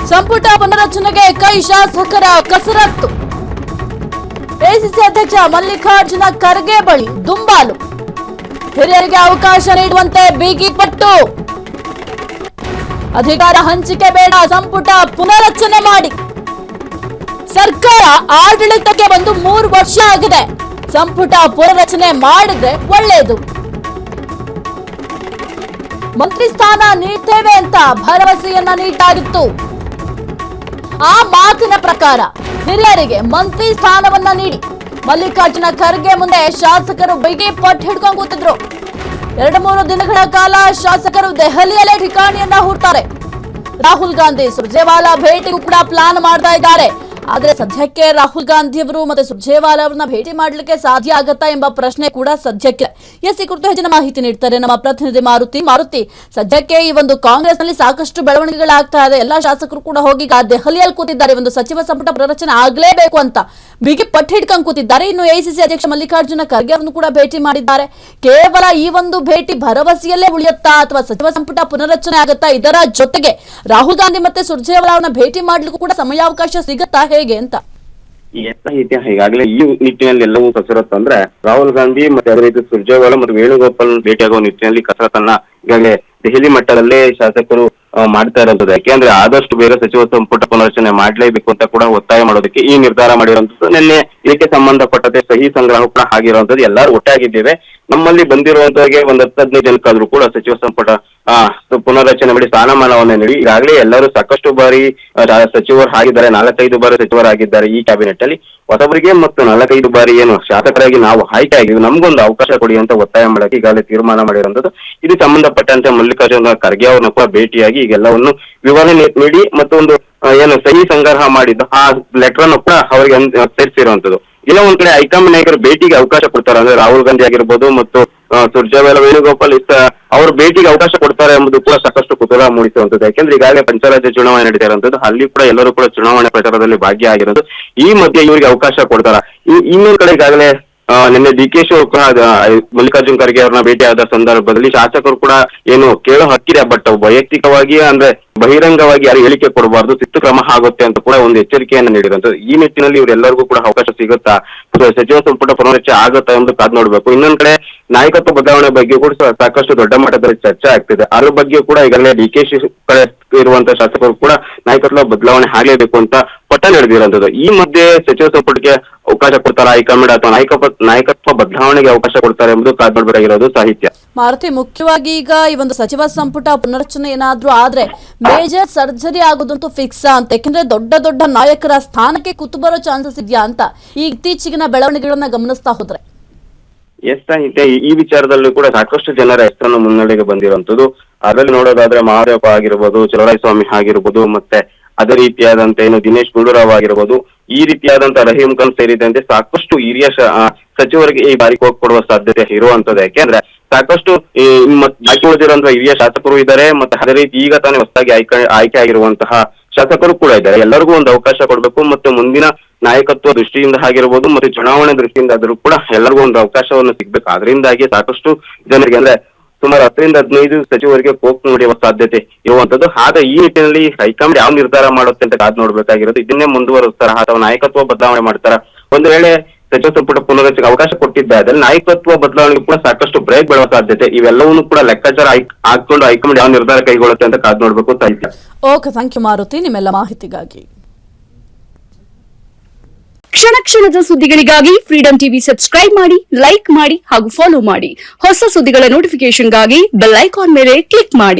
ಸಂಪುಟ ಪುನರಚನೆಗೆ ಕೈ ಶಾಸಕರ ಕಸರತ್ತು. ಎಸಿಸಿ ಅಧ್ಯಕ್ಷ ಮಲ್ಲಿಕಾರ್ಜುನ ಖರ್ಗೆ ಬಳಿ ದುಂಬಾಲು. ಹಿರಿಯರಿಗೆ ಅವಕಾಶ ನೀಡುವಂತೆ ಬಿಗಿ ಪಟ್ಟು. ಅಧಿಕಾರ ಹಂಚಿಕೆ ಬೇಡ, ಸಂಪುಟ ಪುನರಚನೆ ಮಾಡಿ. ಸರ್ಕಾರ ಆಡಳಿತಕ್ಕೆ ಬಂದು 3 ವರ್ಷ ಆಗಿದೆ. ಸಂಪುಟ ಪುನರಚನೆ ಮಾಡಿದ್ರೆ ಒಳ್ಳೆಯದು. ಮಂತ್ರಿ ಸ್ಥಾನ ನೀಡ್ತೇವೆ ಅಂತ ಭರವಸೆಯನ್ನ ನೀಡಲಾಗಿತ್ತು. ಆ ಮಾತಿನ ಪ್ರಕಾರ ಹಿರಿಯರಿಗೆ ಮಂತ್ರಿ ಸ್ಥಾನವನ್ನ ನೀಡಿ ಮಲ್ಲಿಕಾರ್ಜುನ ಖರ್ಗೆ ಮುಂದೆ ಶಾಸಕರು ಬಿಗಿ ಪಟ್ಟು ಹಿಡ್ಕೊಂಡು ಕೂತಿದ್ರು. 2-3 ದಿನಗಳ ಕಾಲ ಶಾಸಕರು ದೆಹಲಿಯಲ್ಲೇ ಠಿಕಾಣಿಯನ್ನ ಹೂಡ್ತಾರೆ. ರಾಹುಲ್ ಗಾಂಧಿ ಸುರ್ಜೇವಾಲಾ ಭೇಟಿಗೂ ಕೂಡ ಪ್ಲಾನ್ ಮಾಡ್ತಾ ಇದ್ದಾರೆ. ಆದ್ರೆ ಸದ್ಯಕ್ಕೆ ರಾಹುಲ್ ಗಾಂಧಿ ಅವರು ಮತ್ತೆ ಸುರ್ಜೇವಾಲಾ ಅವರನ್ನ ಭೇಟಿ ಮಾಡಲಿಕ್ಕೆ ಸಾಧ್ಯ ಆಗತ್ತಾ ಎಂಬ ಪ್ರಶ್ನೆ ಕೂಡ ಸದ್ಯಕ್ಕೆ. ಈ ಕುರಿತು ಹೆಚ್ಚಿನ ಮಾಹಿತಿ ನೀಡ್ತಾರೆ ನಮ್ಮ ಪ್ರತಿನಿಧಿ ಮಾರುತಿ. ಸದ್ಯಕ್ಕೆ ಈ ಒಂದು ಕಾಂಗ್ರೆಸ್ ನಲ್ಲಿ ಸಾಕಷ್ಟು ಬೆಳವಣಿಗೆಗಳಾಗ್ತಾ ಇದೆ. ಎಲ್ಲಾ ಶಾಸಕರು ಕೂಡ ಹೋಗಿ ದೆಹಲಿಯಲ್ಲಿ ಕೂತಿದ್ದಾರೆ. ಒಂದು ಸಚಿವ ಸಂಪುಟ ಪುನರಚನೆ ಆಗ್ಲೇಬೇಕು ಅಂತ ಬಿಗಿ ಪಟ್ಟು ಹಿಡ್ಕೊಂಡು ಕೂತಿದ್ದಾರೆ. ಇನ್ನು ಎಸಿಸಿ ಅಧ್ಯಕ್ಷ ಮಲ್ಲಿಕಾರ್ಜುನ ಖರ್ಗೆ ಅವರನ್ನು ಕೂಡ ಭೇಟಿ ಮಾಡಿದ್ದಾರೆ. ಕೇವಲ ಈ ಒಂದು ಭೇಟಿ ಭರವಸೆಯಲ್ಲೇ ಉಳಿಯುತ್ತಾ ಅಥವಾ ಸಚಿವ ಸಂಪುಟ ಪುನರಚನೆ ಆಗುತ್ತಾ? ಇದರ ಜೊತೆಗೆ ರಾಹುಲ್ ಗಾಂಧಿ ಮತ್ತೆ ಸುರ್ಜೇವಾಲಾ ಅವರನ್ನ ಭೇಟಿ ಮಾಡ್ಲಿಕ್ಕೂ ಕೂಡ ಸಮಯಾವಕಾಶ ಸಿಗುತ್ತಾ ಹೇಗೆ ಅಂತ? ಈಗಾಗಲೇ ಈ ನಿಟ್ಟಿನಲ್ಲಿ ಎಲ್ಲವೂ ಕಸರತ್ತು ಅಂದ್ರೆ ರಾಹುಲ್ ಗಾಂಧಿ ಮತ್ತೆ ಅದೇ ರೀತಿ ಸುರ್ಜೇವಾಲಾ ಮತ್ತು ವೇಣುಗೋಪಾಲ್ ಭೇಟಿಯಾಗುವ ನಿಟ್ಟಿನಲ್ಲಿ ಕಸರತ್ತನ್ನ ಈಗಾಗಲೇ ದೆಹಲಿ ಮಟ್ಟದಲ್ಲೇ ಶಾಸಕರು ಮಾಡ್ತಾ ಇರುವಂತದ್ದು. ಯಾಕೆಂದ್ರೆ ಆದಷ್ಟು ಬೇಗ ಸಚಿವ ಸಂಪುಟ ಪುನರಚನೆ ಮಾಡ್ಲೇಬೇಕು ಅಂತ ಕೂಡ ಒತ್ತಾಯ ಮಾಡೋದಕ್ಕೆ ಈ ನಿರ್ಧಾರ ಮಾಡಿರುವಂತದ್ದು. ನಿನ್ನೆ ಇದಕ್ಕೆ ಸಂಬಂಧಪಟ್ಟಂತೆ ಸಹಿ ಸಂಗ್ರಹ ಕೂಡ ಆಗಿರುವಂತದ್ದು. ಎಲ್ಲರೂ ಒಟ್ಟಾಗಿದ್ದೇವೆ. ನಮ್ಮಲ್ಲಿ ಬಂದಿರುವಂತವರಿಗೆ 10-15 ಜನಕ್ಕಾದ್ರೂ ಕೂಡ ಸಚಿವ ಸಂಪುಟ ಪುನರಚನೆ ಮಾಡಿ ಸ್ಥಾನಮಾನವನ್ನ ನೀಡಿ ಈಗಾಗಲೇ ಎಲ್ಲರೂ ಸಾಕಷ್ಟು ಬಾರಿ ಸಚಿವರು ಆಗಿದ್ದಾರೆ. 4-5 ಬಾರಿ ಸಚಿವರಾಗಿದ್ದಾರೆ ಈ ಕ್ಯಾಬಿನೆಟ್ ಅಲ್ಲಿ. ಹೊಸಬರಿಗೆ ಮತ್ತು 4-5 ಬಾರಿ ಏನು ಶಾಸಕರಾಗಿ ನಾವು ಆಯ್ಕೆ ಆಗಿದ್ವಿ, ನಮ್ಗೊಂದು ಅವಕಾಶ ಕೊಡಿ ಅಂತ ಒತ್ತಾಯ ಮಾಡಕ್ಕೆ ಈಗಾಗಲೇ ತೀರ್ಮಾನ ಮಾಡಿರುವಂತದ್ದು. ಇದು ಸಂಬಂಧಪಟ್ಟಂತೆ ಮಲ್ಲಿಕಾರ್ಜುನ ಖರ್ಗೆ ಅವರನ್ನು ಕೂಡ ಭೇಟಿಯಾಗಿ ಈಗೆಲ್ಲವನ್ನು ವಿವರಣೆ ನೀಡಿ ಮತ್ತೊಂದು ಏನು ಸಹಿ ಸಂಗ್ರಹ ಮಾಡಿದ್ದು ಆ ಲೆಟರ್ ಅನ್ನು ಕೂಡ ಅವರಿಗೆ ಸೇರಿಸಿರುವಂತದ್ದು. ಇಲ್ಲ ಒಂದ್ ಕಡೆ ಹೈಕಮಾಂಡ್ ನಾಯಕರು ಭೇಟಿಗೆ ಅವಕಾಶ ಕೊಡ್ತಾರೆ. ಅಂದ್ರೆ ರಾಹುಲ್ ಗಾಂಧಿ ಆಗಿರ್ಬೋದು ಮತ್ತು ಸುರ್ಜೇವಾಲಾ ವೇಣುಗೋಪಾಲ್ ಅವರು ಭೇಟಿಗೆ ಅವಕಾಶ ಕೊಡ್ತಾರೆ ಎಂಬುದು ಕೂಡ ಸಾಕಷ್ಟು ಕುತೂಹಲ ಮೂಡಿಸುವಂತದ್ದು. ಯಾಕೆಂದ್ರೆ ಈಗಾಗಲೇ ಪಂಚರಾಜ್ಯ ಚುನಾವಣೆ ನಡೀತಾ ಇರುವಂತದ್ದು. ಅಲ್ಲಿ ಕೂಡ ಎಲ್ಲರೂ ಕೂಡ ಚುನಾವಣೆ ಪ್ರಚಾರದಲ್ಲಿ ಭಾಗಿಯಾಗಿರೋದು. ಈ ಮಧ್ಯೆ ಇವರಿಗೆ ಅವಕಾಶ ಕೊಡ್ತಾರ. ಇನ್ನೊಂದು ಕಡೆ ಈಗಾಗಲೇ ನಿನ್ನೆ ಡಿ.ಕೆ. ಶಿವಕುಮಾರ್ ಮಲ್ಲಿಕಾರ್ಜುನ ಖರ್ಗೆ ಅವರನ್ನ ಭೇಟಿಯಾದ ಸಂದರ್ಭದಲ್ಲಿ ಶಾಸಕರು ಕೂಡ ಏನು ಕೇಳೋ ಹಕ್ಕಿದೆ, ಬಟ್ ವೈಯಕ್ತಿಕವಾಗಿ ಅಂದ್ರೆ ಬಹಿರಂಗವಾಗಿ ಯಾರು ಹೇಳಿಕೆ ಕೊಡಬಾರ್ದು, ಶಿಸ್ತು ಕ್ರಮ ಆಗುತ್ತೆ ಅಂತ ಕೂಡ ಒಂದು ಎಚ್ಚರಿಕೆಯನ್ನು ನೀಡಿರುವಂತದ್ದು. ಈ ನಿಟ್ಟಿನಲ್ಲಿ ಇವರೆಲ್ಲರಿಗೂ ಕೂಡ ಅವಕಾಶ ಸಿಗುತ್ತಾ, ಸಚಿವ ಸಂಪುಟ ಪುನರಚನೆ ಆಗುತ್ತಾ ಎಂದು ಕಾದು ನೋಡ್ಬೇಕು. ಇನ್ನೊಂದ್ ಕಡೆ ನಾಯಕತ್ವ ಬದಲಾವಣೆ ಬಗ್ಗೆ ಕೂಡ ಸಾಕಷ್ಟು ದೊಡ್ಡ ಮಟ್ಟದಲ್ಲಿ ಚರ್ಚೆ ಆಗ್ತಿದೆ. ಅದ್ರ ಬಗ್ಗೆ ಕೂಡ ಈಗಾಗಲೇ ಡಿ.ಕೆ. ಇರುವಂತಹ ಶಾಸಕರು ಕೂಡ ನಾಯಕತ್ವ ಬದಲಾವಣೆ ಆಗಲೇಬೇಕು ಅಂತ ಪಟ್ಟ ನಡೆದಿರುವಂತದ್ದು. ಈ ಮಧ್ಯೆ ಸಚಿವ ಸಂಪುಟಕ್ಕೆ ಅವಕಾಶ ಕೊಡ್ತಾರ ಹೈಕಮಾಂಡ್ ಅಥವಾ ನಾಯಕತ್ವ ಬದಲಾವಣೆಗೆ ಅವಕಾಶ ಕೊಡ್ತಾರೆ ಎಂಬುದು ಕಾದು ನೋಡಬೇಕಾಗಿರೋದು ಸಾಹಿತ್ಯ. ಮಾರುತಿ, ಮುಖ್ಯವಾಗಿ ಈಗ ಈ ಒಂದು ಸಚಿವ ಸಂಪುಟ ಪುನರಚನೆ ಏನಾದ್ರೂ ಆದ್ರೆ ಮೇಜರ್ ಸರ್ಜರಿ ಆಗೋದಂತೂ ಫಿಕ್ಸ್ ಅಂತ. ಯಾಕಂದ್ರೆ ದೊಡ್ಡ ನಾಯಕರ ಸ್ಥಾನಕ್ಕೆ ಕೂತು ಬರೋ ಚಾನ್ಸಸ್ ಇದೆಯಾ ಅಂತ ಈ ಇತ್ತೀಚಿನ ಬೆಳವಣಿಗೆಗಳನ್ನ ಗಮನಿಸ್ತಾ ಹೋದ್ರೆ? ಸಾಹಿತ್ಯ ಈ ವಿಚಾರದಲ್ಲೂ ಕೂಡ ಸಾಕಷ್ಟು ಜನರ ಹೆಸರನ್ನು ಮುನ್ನಡೆಗೆ ಬಂದಿರುವಂತದ್ದು. ಅದರಲ್ಲಿ ನೋಡೋದಾದ್ರೆ ಮಹಾದೇವಪ್ಪ ಆಗಿರ್ಬೋದು, ಚಲರಾಯಸ್ವಾಮಿ ಆಗಿರ್ಬೋದು, ಮತ್ತೆ ಅದೇ ರೀತಿಯಾದಂತ ಏನು ದಿನೇಶ್ ಗುಂಡೂರಾವ್ ಆಗಿರ್ಬೋದು, ಈ ರೀತಿಯಾದಂತ ರಹೀಂ ಖಾನ್ ಸೇರಿದಂತೆ ಸಾಕಷ್ಟು ಹಿರಿಯ ಸಚಿವರಿಗೆ ಈ ಬಾರಿ ಹೋಗಿ ಕೊಡುವ ಸಾಧ್ಯತೆ ಇರುವಂತದ್ದು. ಯಾಕೆಂದ್ರೆ ಸಾಕಷ್ಟು ಬಾಕಿ ಉಳಿದಿರುವಂತಹ ಹಿರಿಯ ಶಾಸಕರು ಇದ್ದಾರೆ. ಮತ್ತೆ ಅದೇ ರೀತಿ ಈಗ ತಾನೇ ಹೊಸದಾಗಿ ಆಯ್ಕೆ ಆಗಿರುವಂತಹ ಶಾಸಕರು ಕೂಡ ಇದ್ದಾರೆ. ಎಲ್ಲರಿಗೂ ಒಂದು ಅವಕಾಶ ಕೊಡಬೇಕು. ಮತ್ತೆ ಮುಂದಿನ ನಾಯಕತ್ವ ದೃಷ್ಟಿಯಿಂದ ಆಗಿರ್ಬೋದು ಮತ್ತೆ ಚುನಾವಣೆ ದೃಷ್ಟಿಯಿಂದ ಆದ್ರೂ ಕೂಡ ಎಲ್ಲರಿಗೂ ಒಂದು ಅವಕಾಶವನ್ನು ಸಿಗ್ಬೇಕು. ಅದರಿಂದಾಗಿ ಸಾಕಷ್ಟು ಜನರಿಗೆ ಅಂದ್ರೆ ಸುಮಾರು 10-15 ಸಚಿವರಿಗೆ ಕೋಕ್ ನಡೆಯುವ ಸಾಧ್ಯತೆ ಇರುವಂತದ್ದು. ಆದ್ರೆ ಈ ನಿಟ್ಟಿನಲ್ಲಿ ಹೈಕಮಾಂಡ್ ಯಾವ ನಿರ್ಧಾರ ಮಾಡುತ್ತೆ ಅಂತ ಕಾದು ನೋಡ್ಬೇಕಾಗಿರೋದು. ಇದನ್ನೇ ಮುಂದುವರಿಸ್ತಾರ ಅಥವಾ ನಾಯಕತ್ವ ಬದಲಾವಣೆ ಮಾಡ್ತಾರ? ಒಂದು ವೇಳೆ ಸಚಿವ ಸಂಪುಟ ಪುನರಚನೆಗೆ ಅವಕಾಶ ಕೊಟ್ಟಿದ್ದ ನಾಯಕತ್ವ ಬದಲಾವಣೆಗೆ ಕೂಡ ಸಾಕಷ್ಟು ಬ್ರೇಕ್ ಬೀಳುವ ಸಾಧ್ಯತೆ. ಇವೆಲ್ಲವನ್ನೂ ಕೂಡ ಲೆಕ್ಕಾಚಾರ ಹಾಕೊಂಡು ಹೈಕಮಾಂಡ್ ಯಾವ ನಿರ್ಧಾರ ಕೈಗೊಳ್ಳುತ್ತೆ ಅಂತ ಕಾದು ನೋಡ್ಬೇಕು ಸಾಹಿತ್ಯ. ಓಕೆ, ಥ್ಯಾಂಕ್ ಯು ಮಾರುತಿ ನಿಮ್ಮೆಲ್ಲ ಮಾಹಿತಿಗಾಗಿ. ಕ್ಷಣದ ಸುದ್ದಿಗಳಿಗಾಗಿ ಫ್ರೀಡಂ ಟಿವಿ ಸಬ್ಸ್ಕ್ರೈಬ್ ಮಾಡಿ, ಲೈಕ್ ಮಾಡಿ ಹಾಗೂ ಫಾಲೋ ಮಾಡಿ. ಹೊಸ ಸುದ್ದಿಗಳ ನೋಟಿಫಿಕೇಶನ್ಗಾಗಿ ಬೆಲ್ ಐಕಾನ್ ಮೇಲೆ ಕ್ಲಿಕ್ ಮಾಡಿ.